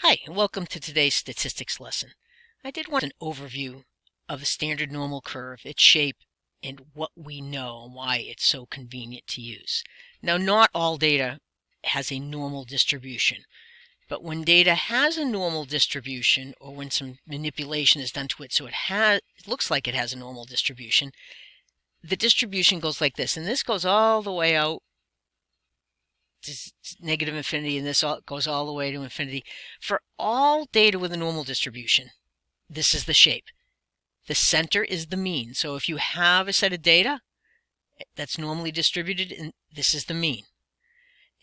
Hi, and welcome to today's statistics lesson. I did want an overview of the standard normal curve, its shape, and what we know and why it's so convenient to use. Now, not all data has a normal distribution, but when data has a normal distribution, or when some manipulation is done to it so it looks like it has a normal distribution, the distribution goes like this, and this goes all the way out negative infinity, and this goes all the way to infinity. For all data with a normal distribution, this is the shape. The center is the mean. So if you have a set of data that's normally distributed, and this is the mean.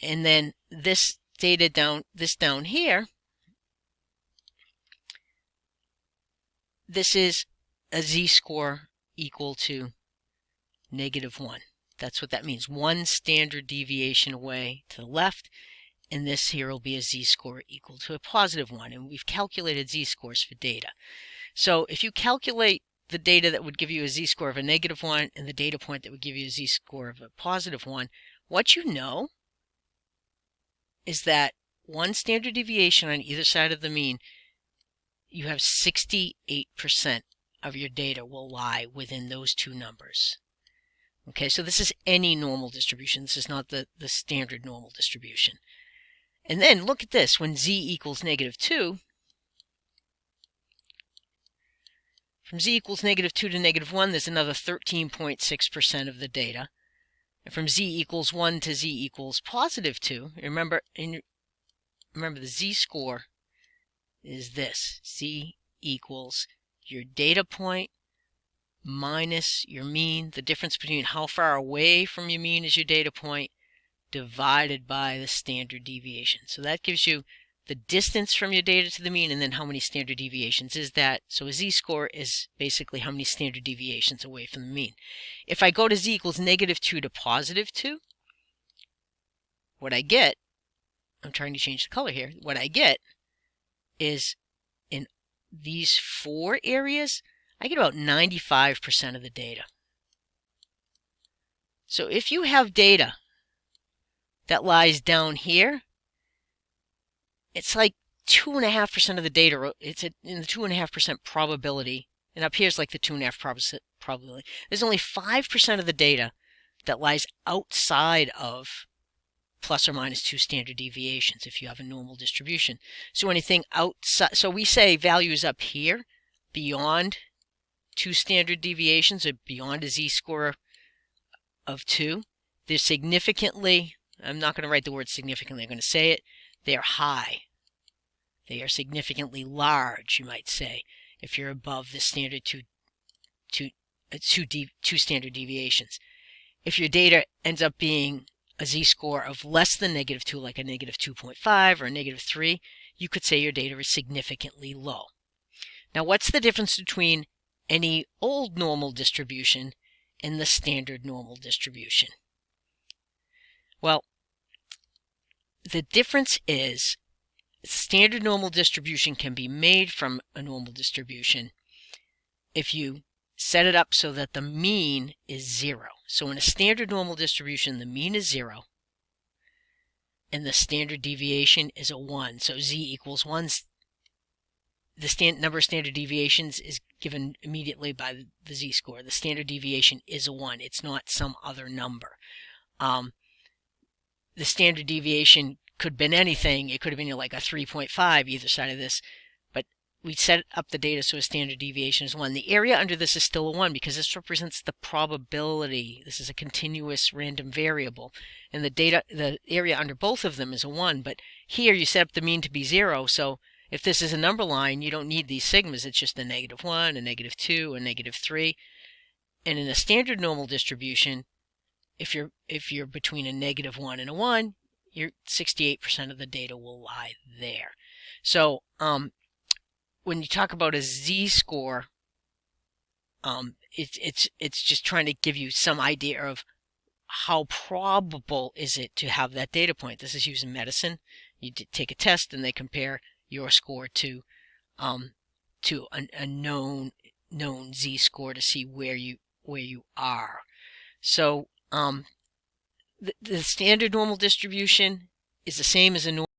And then this data down here, this is a z-score equal to -1. That's what that means. One standard deviation away to the left, and this here will be a z-score equal to a +1. And we've calculated z-scores for data. So if you calculate the data that would give you a z-score of a -1 and the data point that would give you a z-score of a +1, what you know is that one standard deviation on either side of the mean, you have 68% of your data will lie within those two numbers. Okay, so this is any normal distribution. This is not the standard normal distribution. And then look at this. When z equals -2, from z equals -2 to -1, there's another 13.6% of the data. And from z equals 1 to z equals +2, remember the z-score is this. Z equals your data point minus your mean, the difference between how far away from your mean is your data point, divided by the standard deviation. So that gives you the distance from your data to the mean, and then how many standard deviations is that. So a z-score is basically how many standard deviations away from the mean. If I go to z equals -2 to +2, what I get, I'm trying to change the color here, what I get is in these four areas, I get about 95% of the data. So if you have data that lies down here, it's like 2.5% of the data. It's in the 2.5% probability, and up here is like the 2.5% probability. There's only 5% of the data that lies outside of ±2 standard deviations if you have a normal distribution. So anything outside, so we say values up here beyond 2 standard deviations or beyond a z-score of 2, they're significantly, I'm not going to write the word significantly, I'm going to say it, they're high. They are significantly large, you might say, if you're above the standard two standard deviations. If your data ends up being a z-score of less than -2, like a -2.5 or a -3, you could say your data is significantly low. Now, what's the difference between any old normal distribution and the standard normal distribution? Well, the difference is standard normal distribution can be made from a normal distribution if you set it up so that the mean is 0. So in a standard normal distribution, the mean is 0 and the standard deviation is a 1. So z equals 1. The number of standard deviations is given immediately by the z-score. The standard deviation is a 1. It's not some other number. The standard deviation could have been anything. It could have been like a 3.5 either side of this, but we set up the data so a standard deviation is 1. The area under this is still a 1 because this represents the probability. This is a continuous random variable, and the area under both of them is a 1. But here you set up the mean to be 0, so if this is a number line, you don't need these sigmas. It's just a -1, a -2, a -3. And in a standard normal distribution, if you're between a -1 and a 1, your 68% of the data will lie there. So when you talk about a z-score, it's just trying to give you some idea of how probable is it to have that data point. This is used in medicine. You take a test and they compare your score to a known z-score to see where you are. So the standard normal distribution is the same as a normal